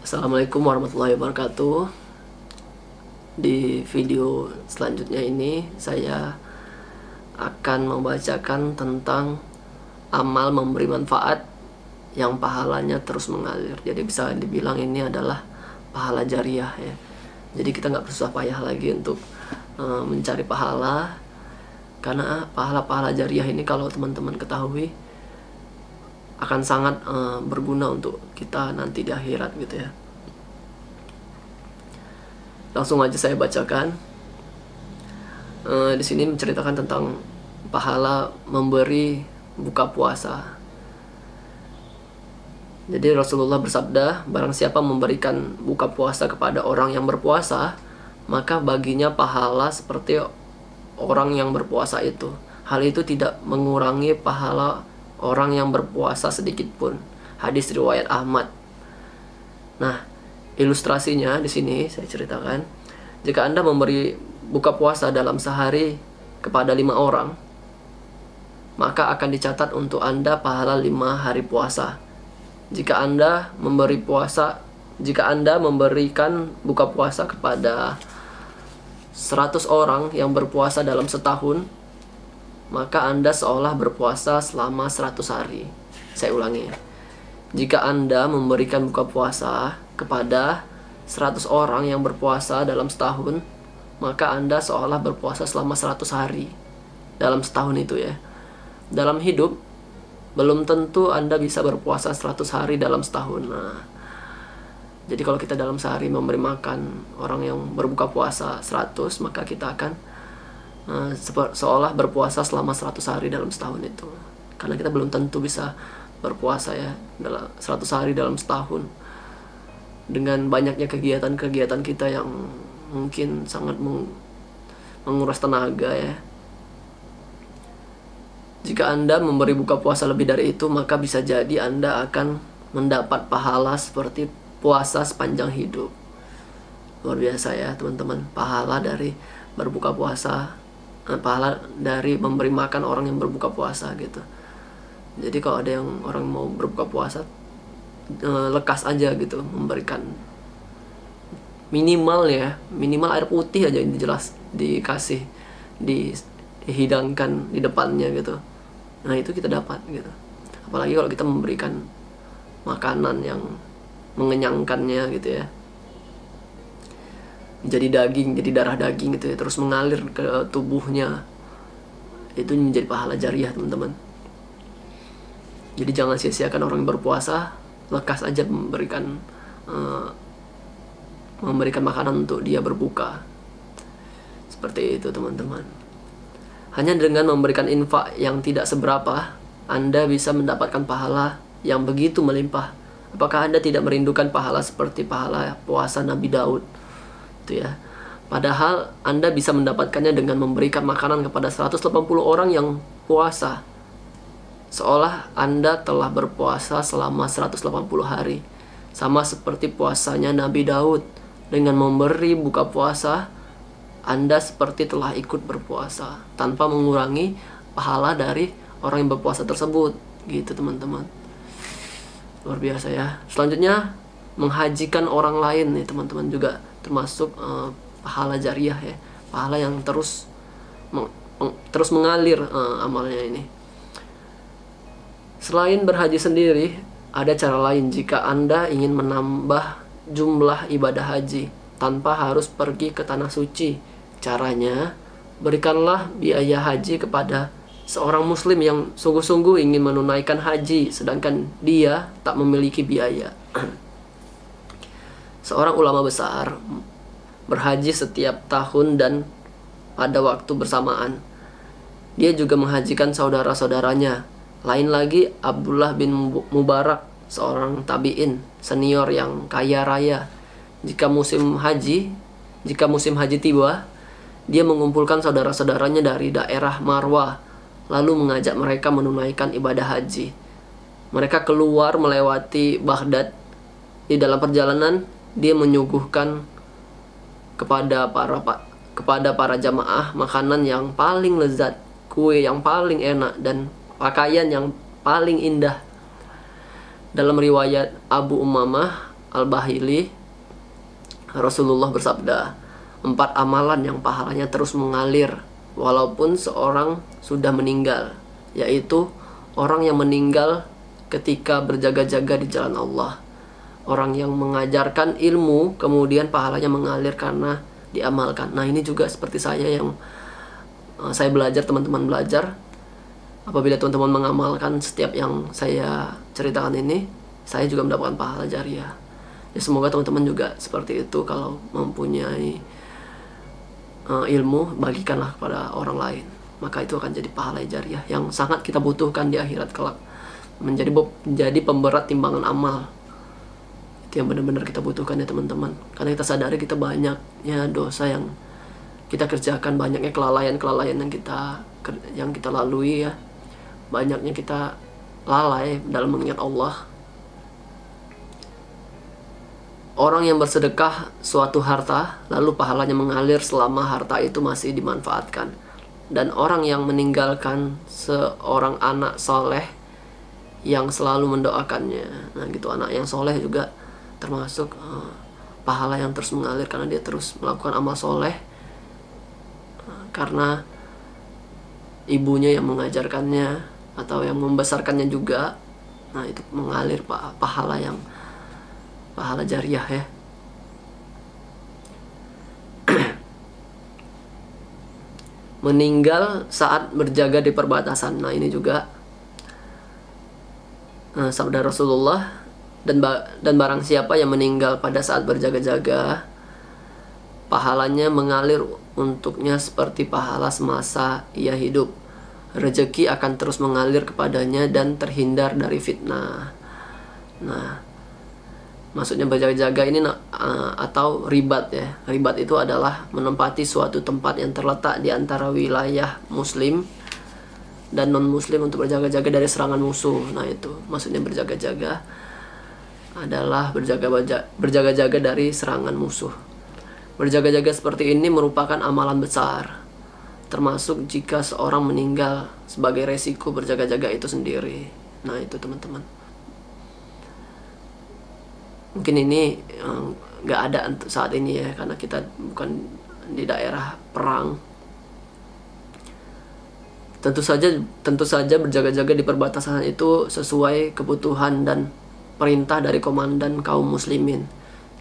Assalamualaikum warahmatullahi wabarakatuh. Di video selanjutnya ini saya akan membacakan tentang amal memberi manfaat yang pahalanya terus mengalir. Jadi bisa dibilang ini adalah pahala jariah ya. Jadi kita nggak bersusah payah lagi untuk mencari pahala, karena pahala-pahala jariah ini kalau teman-teman ketahui akan sangat berguna untuk kita nanti di akhirat gitu ya. Langsung aja saya bacakan. Di sini menceritakan tentang pahala memberi buka puasa. Jadi Rasulullah bersabda, barang siapa memberikan buka puasa kepada orang yang berpuasa, maka baginya pahala seperti orang yang berpuasa itu. Hal itu tidak mengurangi pahala orang yang berpuasa sedikit pun. Hadis riwayat Ahmad. Nah, ilustrasinya di sini saya ceritakan. Jika Anda memberi buka puasa dalam sehari kepada 5 orang, maka akan dicatat untuk Anda pahala 5 hari puasa. Jika Anda memberikan buka puasa kepada 100 orang yang berpuasa dalam setahun, maka Anda seolah berpuasa selama 100 hari. Saya ulangi. Jika Anda memberikan buka puasa kepada 100 orang yang berpuasa dalam setahun, maka Anda seolah berpuasa selama 100 hari dalam setahun itu ya. Dalam hidup, belum tentu Anda bisa berpuasa 100 hari dalam setahun. Nah, jadi kalau kita dalam sehari memberi makan orang yang berbuka puasa 100, maka kita akan seolah berpuasa selama 100 hari dalam setahun itu. Karena kita belum tentu bisa berpuasa ya dalam 100 hari dalam setahun, dengan banyaknya kegiatan-kegiatan kita yang mungkin sangat menguras tenaga ya. Jika Anda memberi buka puasa lebih dari itu, maka bisa jadi Anda akan mendapat pahala seperti puasa sepanjang hidup. Luar biasa ya teman-teman, pahala dari berbuka puasa, pahala dari memberi makan orang yang berbuka puasa gitu. Jadi kalau ada yang orang mau berbuka puasa, lekas aja gitu memberikan minimal air putih aja, ini jelas dikasih, dihidangkan di depannya gitu. Nah itu kita dapat gitu. Apalagi kalau kita memberikan makanan yang mengenyangkannya gitu ya, jadi daging, jadi darah daging gitu ya, terus mengalir ke tubuhnya, itu menjadi pahala jariah teman-teman. Jadi jangan sia-siakan orang yang berpuasa, lekas aja memberikan makanan untuk dia berbuka. Seperti itu teman-teman. Hanya dengan memberikan infak yang tidak seberapa, Anda bisa mendapatkan pahala yang begitu melimpah. Apakah Anda tidak merindukan pahala seperti pahala puasa Nabi Daud? Ya. Padahal Anda bisa mendapatkannya dengan memberikan makanan kepada 180 orang yang puasa, seolah Anda telah berpuasa selama 180 hari, sama seperti puasanya Nabi Daud. Dengan memberi buka puasa, Anda seperti telah ikut berpuasa tanpa mengurangi pahala dari orang yang berpuasa tersebut. Gitu teman-teman. Luar biasa ya. Selanjutnya, menghajikan orang lain nih teman-teman juga termasuk pahala jariah ya, pahala yang terus mengalir amalnya ini. Selain berhaji sendiri, ada cara lain jika Anda ingin menambah jumlah ibadah haji tanpa harus pergi ke tanah suci. Caranya, berikanlah biaya haji kepada seorang muslim yang sungguh-sungguh ingin menunaikan haji sedangkan dia tak memiliki biaya. Seorang ulama besar berhaji setiap tahun dan pada waktu bersamaan. Dia juga menghajikan saudara-saudaranya. Lain lagi Abdullah bin Mubarak, seorang tabi'in senior yang kaya raya. Jika musim haji tiba, dia mengumpulkan saudara-saudaranya dari daerah Marwah, lalu mengajak mereka menunaikan ibadah haji. Mereka keluar melewati Baghdad. Di dalam perjalanan, dia menyuguhkan kepada para jamaah makanan yang paling lezat, kue yang paling enak, dan pakaian yang paling indah. Dalam riwayat Abu Umamah Al-Bahili, Rasulullah bersabda, 4 amalan yang pahalanya terus mengalir walaupun seorang sudah meninggal, yaitu orang yang meninggal ketika berjaga-jaga di jalan Allah, orang yang mengajarkan ilmu kemudian pahalanya mengalir karena diamalkan. Nah, ini juga seperti saya yang saya belajar, teman-teman belajar. Apabila teman-teman mengamalkan setiap yang saya ceritakan ini, saya juga mendapatkan pahala jariah. Ya, semoga teman-teman juga seperti itu. Kalau mempunyai ilmu, bagikanlah kepada orang lain, maka itu akan jadi pahala jariah yang sangat kita butuhkan di akhirat kelak, menjadi pemberat timbangan amal. Itu yang benar-benar kita butuhkan ya teman-teman, karena kita sadari kita banyaknya dosa yang kita kerjakan, banyaknya kelalaian yang kita lalui ya, banyaknya kita lalai dalam mengingat Allah. Orang yang bersedekah suatu harta, lalu pahalanya mengalir selama harta itu masih dimanfaatkan. Dan orang yang meninggalkan seorang anak soleh yang selalu mendoakannya. Nah gitu, anak yang soleh juga termasuk pahala yang terus mengalir karena dia terus melakukan amal soleh. Karena ibunya yang mengajarkannya atau yang membesarkannya juga. Nah itu mengalir pahala jariah ya. Meninggal saat berjaga di perbatasan. Nah ini juga sabda Rasulullah, dan barang siapa yang meninggal pada saat berjaga-jaga, pahalanya mengalir untuknya seperti pahala semasa ia hidup. Rezeki akan terus mengalir kepadanya dan terhindar dari fitnah. Nah, maksudnya berjaga-jaga ini atau ribat ya. Ribat itu adalah menempati suatu tempat yang terletak di antara wilayah muslim dan non-muslim untuk berjaga-jaga dari serangan musuh. Nah itu maksudnya berjaga-jaga adalah berjaga-jaga dari serangan musuh. Berjaga-jaga seperti ini merupakan amalan besar, termasuk jika seorang meninggal sebagai resiko berjaga-jaga itu sendiri. Nah itu teman-teman, mungkin ini nggak ada untuk saat ini ya, karena kita bukan di daerah perang. Tentu saja berjaga-jaga di perbatasan itu sesuai kebutuhan dan perintah dari komandan kaum muslimin.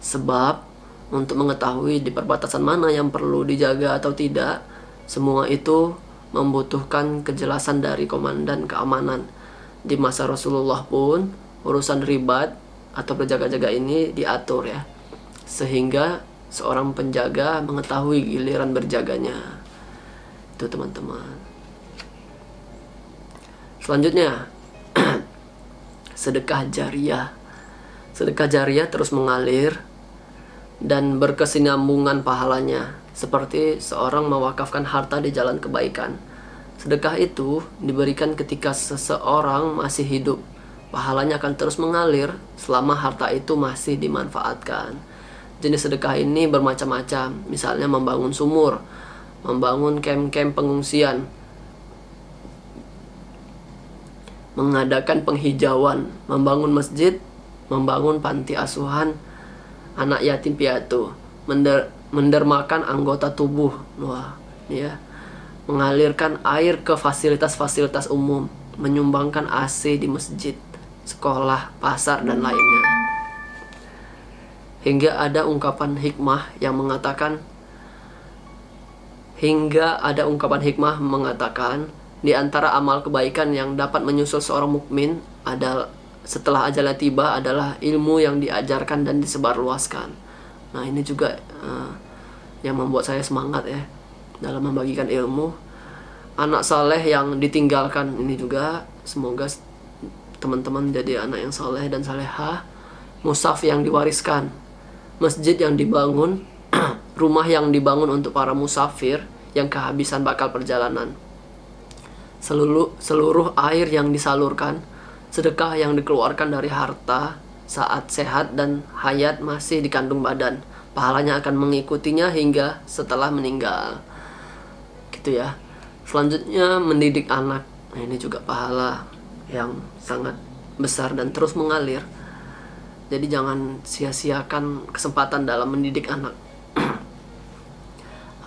Sebab untuk mengetahui di perbatasan mana yang perlu dijaga atau tidak, semua itu membutuhkan kejelasan dari komandan keamanan. Di masa Rasulullah pun urusan ribat atau berjaga-jaga ini diatur ya, sehingga seorang penjaga mengetahui giliran berjaganya. Itu teman-teman. Selanjutnya sedekah jariah. Sedekah jariah terus mengalir dan berkesinambungan pahalanya, seperti seorang mewakafkan harta di jalan kebaikan. Sedekah itu diberikan ketika seseorang masih hidup. Pahalanya akan terus mengalir selama harta itu masih dimanfaatkan. Jenis sedekah ini bermacam-macam, misalnya membangun sumur, membangun kem-kem pengungsian, mengadakan penghijauan, membangun masjid, membangun panti asuhan anak yatim piatu, mendermakan anggota tubuh, mengalirkan air ke fasilitas-fasilitas umum, menyumbangkan AC di masjid, sekolah, pasar, dan lainnya. Hingga ada ungkapan hikmah mengatakan di antara amal kebaikan yang dapat menyusul seorang mukmin adalah setelah ajalnya tiba adalah ilmu yang diajarkan dan disebarluaskan. Nah ini juga yang membuat saya semangat ya dalam membagikan ilmu. Anak saleh yang ditinggalkan ini juga, semoga teman-teman jadi anak yang saleh dan salehah. Mushaf yang diwariskan, masjid yang dibangun, rumah yang dibangun untuk para musafir yang kehabisan bakal perjalanan, seluruh air yang disalurkan, sedekah yang dikeluarkan dari harta saat sehat dan hayat masih dikandung badan, pahalanya akan mengikutinya hingga setelah meninggal. Gitu ya. Selanjutnya mendidik anak. Nah, ini juga pahala yang sangat besar dan terus mengalir. Jadi jangan sia-siakan kesempatan dalam mendidik anak.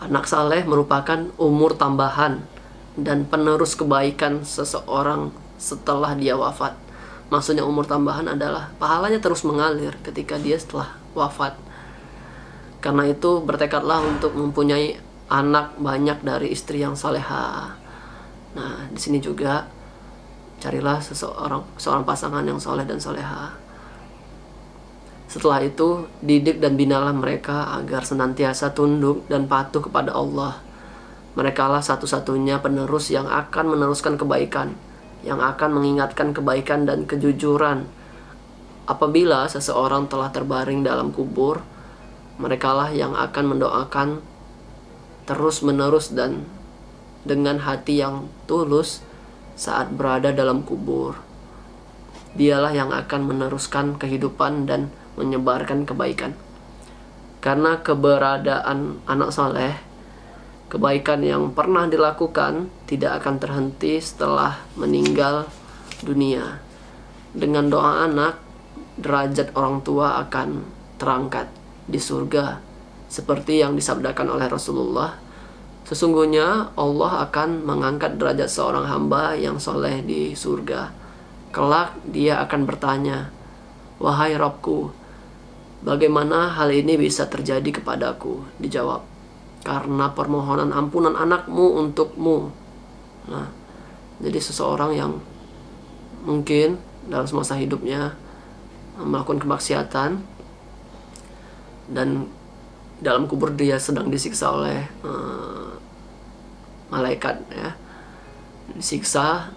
Anak saleh merupakan umur tambahan dan penerus kebaikan seseorang setelah dia wafat. Maksudnya umur tambahan adalah pahalanya terus mengalir ketika dia setelah wafat. Karena itu bertekadlah untuk mempunyai anak banyak dari istri yang salehah. Nah, di sini juga carilah seorang pasangan yang soleh dan soleha. Setelah itu, didik dan binalah mereka agar senantiasa tunduk dan patuh kepada Allah. Merekalah satu-satunya penerus yang akan meneruskan kebaikan, yang akan mengingatkan kebaikan dan kejujuran. Apabila seseorang telah terbaring dalam kubur, merekalah yang akan mendoakan terus-menerus dan dengan hati yang tulus saat berada dalam kubur. Dialah yang akan meneruskan kehidupan dan menyebarkan kebaikan. Karena keberadaan anak saleh, kebaikan yang pernah dilakukan tidak akan terhenti setelah meninggal dunia. Dengan doa anak, derajat orang tua akan terangkat di surga, seperti yang disabdakan oleh Rasulullah. Sesungguhnya Allah akan mengangkat derajat seorang hamba yang soleh di surga. Kelak dia akan bertanya, "Wahai Rabbku, bagaimana hal ini bisa terjadi kepadaku?" Dijawab, "Karena permohonan ampunan anakmu untukmu." Nah, jadi seseorang yang mungkin dalam semasa hidupnya melakukan kemaksiatan dan dalam kubur dia sedang disiksa oleh malaikat, ya, disiksa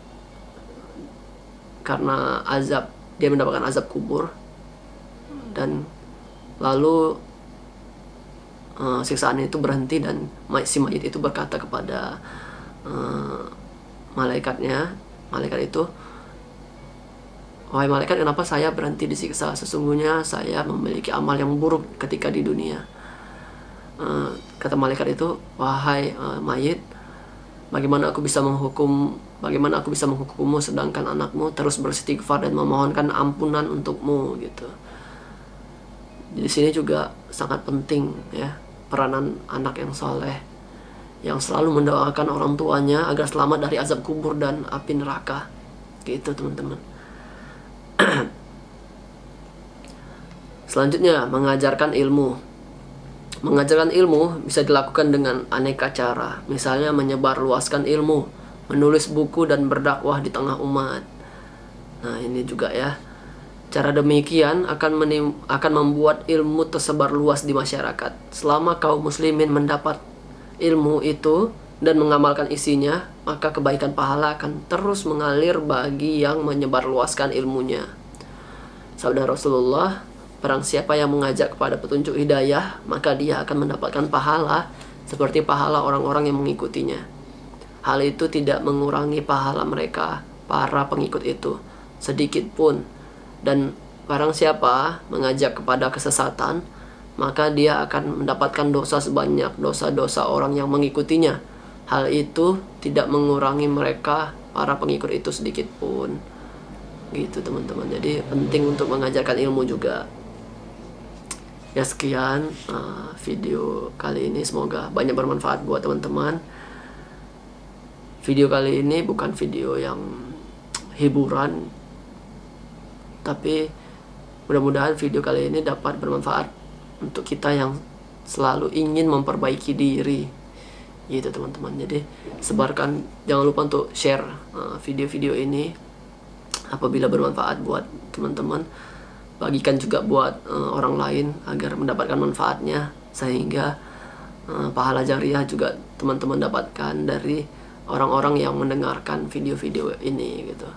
karena azab, dia mendapatkan azab kubur, dan lalu siksaan itu berhenti dan si mayit itu berkata kepada malaikat itu, "Wahai malaikat, kenapa saya berhenti disiksa? Sesungguhnya saya memiliki amal yang buruk ketika di dunia." Kata malaikat itu, "Wahai mayit, bagaimana aku bisa menghukummu sedangkan anakmu terus beristighfar dan memohonkan ampunan untukmu," gitu. Di sini juga sangat penting, ya, peranan anak yang soleh, yang selalu mendoakan orang tuanya agar selamat dari azab kubur dan api neraka, gitu teman-teman. Selanjutnya, mengajarkan ilmu. Mengajarkan ilmu bisa dilakukan dengan aneka cara. Misalnya menyebarluaskan ilmu, menulis buku dan berdakwah di tengah umat. Nah, ini juga, ya. Cara demikian akan membuat ilmu tersebar luas di masyarakat. Selama kaum muslimin mendapat ilmu itu dan mengamalkan isinya, maka kebaikan pahala akan terus mengalir bagi yang menyebarluaskan ilmunya. Sabda Rasulullah, "Barang siapa yang mengajak kepada petunjuk hidayah, maka dia akan mendapatkan pahala seperti pahala orang-orang yang mengikutinya. Hal itu tidak mengurangi pahala mereka, para pengikut itu, sedikit pun. Dan barang siapa mengajak kepada kesesatan, maka dia akan mendapatkan dosa sebanyak dosa-dosa orang yang mengikutinya. Hal itu tidak mengurangi mereka, para pengikut itu, sedikit pun." Gitu teman-teman. Jadi penting untuk mengajarkan ilmu juga. Ya, sekian video kali ini, semoga banyak bermanfaat buat teman-teman. Video kali ini bukan video yang hiburan, tapi mudah-mudahan video kali ini dapat bermanfaat untuk kita yang selalu ingin memperbaiki diri, gitu teman-teman. Jadi sebarkan, jangan lupa untuk share video-video ini apabila bermanfaat buat teman-teman. Bagikan juga buat orang lain agar mendapatkan manfaatnya, sehingga pahala jariah juga teman-teman dapatkan dari orang-orang yang mendengarkan video-video ini, gitu.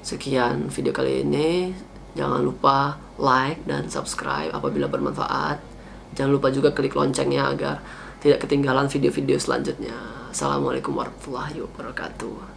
Sekian video kali ini. Jangan lupa like dan subscribe apabila bermanfaat. Jangan lupa juga klik loncengnya agar tidak ketinggalan video-video selanjutnya. Assalamualaikum warahmatullahi wabarakatuh.